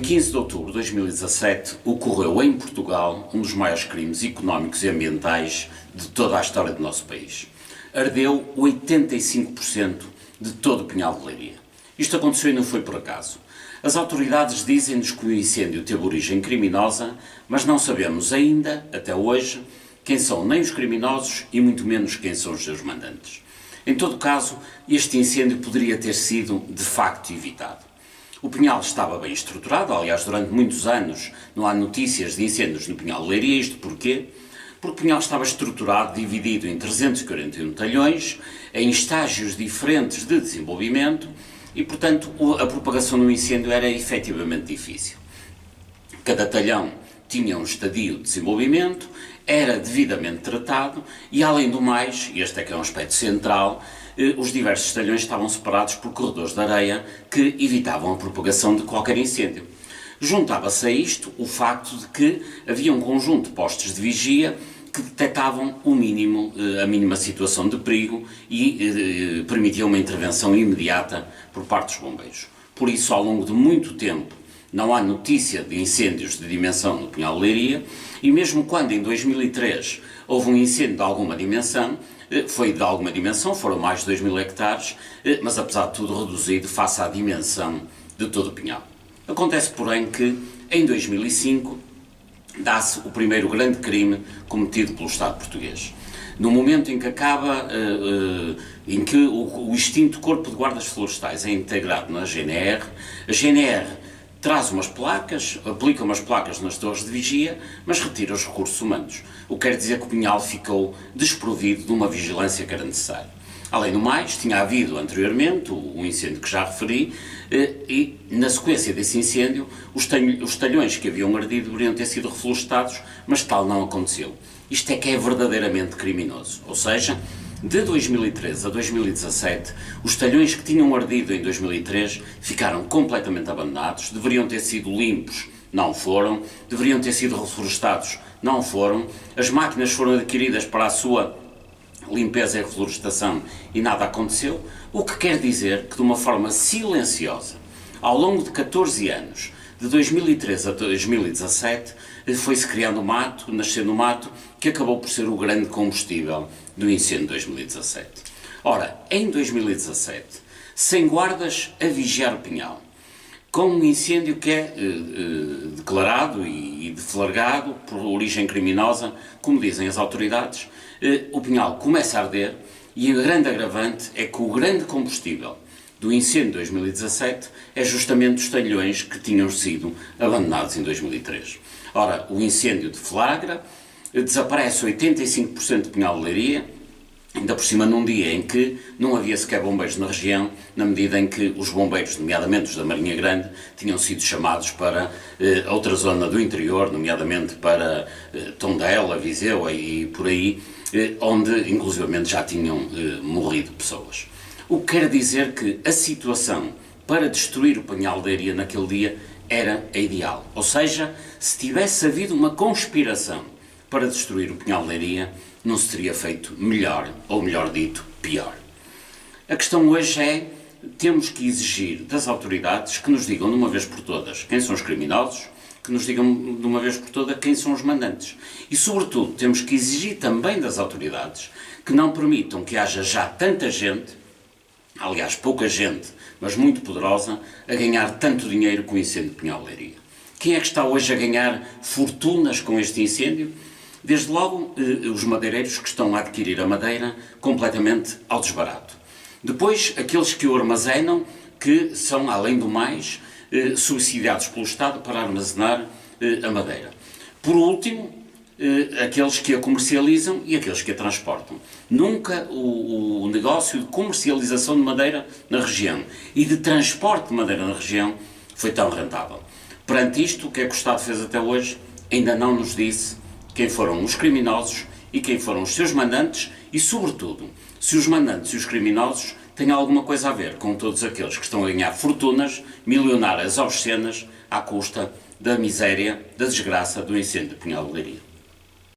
15 de outubro de 2017 ocorreu em Portugal um dos maiores crimes económicos e ambientais de toda a história do nosso país. Ardeu 85% de todo o Pinhal de Leiria. Isto aconteceu e não foi por acaso. As autoridades dizem-nos que o incêndio teve origem criminosa, mas não sabemos ainda, até hoje, quem são nem os criminosos e muito menos quem são os seus mandantes. Em todo caso, este incêndio poderia ter sido, de facto, evitado. O Pinhal estava bem estruturado, aliás, durante muitos anos não há notícias de incêndios no Pinhal de Leiria. Isto porquê? Porque o Pinhal estava estruturado, dividido em 341 talhões, em estágios diferentes de desenvolvimento e, portanto, a propagação do incêndio era efetivamente difícil. Cada talhão tinha um estadio de desenvolvimento, era devidamente tratado e, além do mais, e este é que é um aspecto central, os diversos talhões estavam separados por corredores de areia que evitavam a propagação de qualquer incêndio. Juntava-se a isto o facto de que havia um conjunto de postos de vigia que detectavam a mínima situação de perigo e permitiam uma intervenção imediata por parte dos bombeiros. Por isso, ao longo de muito tempo, não há notícia de incêndios de dimensão no Pinhal de Leiria, e mesmo quando em 2003 houve um incêndio de alguma dimensão, foram mais de 2.000 hectares, mas apesar de tudo reduzido face à dimensão de todo o Pinhal. Acontece, porém, que em 2005 dá-se o primeiro grande crime cometido pelo Estado português. No momento em que em que o extinto Corpo de Guardas Florestais é integrado na GNR, a GNR traz umas placas, aplica umas placas nas torres de vigia, mas retira os recursos humanos. O que quer dizer que o Pinhal ficou desprovido de uma vigilância que era necessária. Além do mais, tinha havido anteriormente o incêndio que já referi, e na sequência desse incêndio, os talhões que haviam ardido deveriam ter sido reflorestados, mas tal não aconteceu. Isto é que é verdadeiramente criminoso. Ou seja, de 2013 a 2017, os talhões que tinham ardido em 2003 ficaram completamente abandonados, deveriam ter sido limpos, não foram, deveriam ter sido reflorestados, não foram, as máquinas foram adquiridas para a sua limpeza e reflorestação e nada aconteceu, o que quer dizer que de uma forma silenciosa, ao longo de 14 anos, de 2013 a 2017, foi-se criando mato, nascendo mato, que acabou por ser o grande combustível do incêndio de 2017. Ora, em 2017, sem guardas a vigiar o Pinhal, com um incêndio que é declarado e deflagrado por origem criminosa, como dizem as autoridades, o Pinhal começa a arder e o grande agravante é que o grande combustível do incêndio de 2017 é justamente os talhões que tinham sido abandonados em 2003. Ora, o incêndio deflagra, desaparece 85% de Pinhal de Leiria, ainda por cima num dia em que não havia sequer bombeiros na região, na medida em que os bombeiros, nomeadamente os da Marinha Grande, tinham sido chamados para outra zona do interior, nomeadamente para Tondela, Viseu e por aí, onde inclusivamente já tinham morrido pessoas. O que quer dizer que a situação para destruir o Pinhal de Leiria naquele dia era a ideal. Ou seja, se tivesse havido uma conspiração para destruir o Pinhal de Leiria, não se teria feito melhor, ou melhor dito, pior. A questão hoje é, temos que exigir das autoridades que nos digam de uma vez por todas quem são os criminosos, que nos digam de uma vez por todas quem são os mandantes. E, sobretudo, temos que exigir também das autoridades que não permitam que haja já tanta gente, aliás, pouca gente, mas muito poderosa, a ganhar tanto dinheiro com o incêndio de Pinhal de Leiria. Quem é que está hoje a ganhar fortunas com este incêndio? Desde logo, os madeireiros que estão a adquirir a madeira completamente ao desbarato. Depois, aqueles que o armazenam, que são, além do mais, subsidiados pelo Estado para armazenar a madeira. Por último, aqueles que a comercializam e aqueles que a transportam. Nunca o negócio de comercialização de madeira na região e de transporte de madeira na região foi tão rentável. Perante isto, o que é que o Estado fez até hoje? Ainda não nos disse quem foram os criminosos e quem foram os seus mandantes e, sobretudo, se os mandantes e os criminosos têm alguma coisa a ver com todos aqueles que estão a ganhar fortunas milionárias obscenas à custa da miséria, da desgraça do incêndio de Pinhal de Leiria.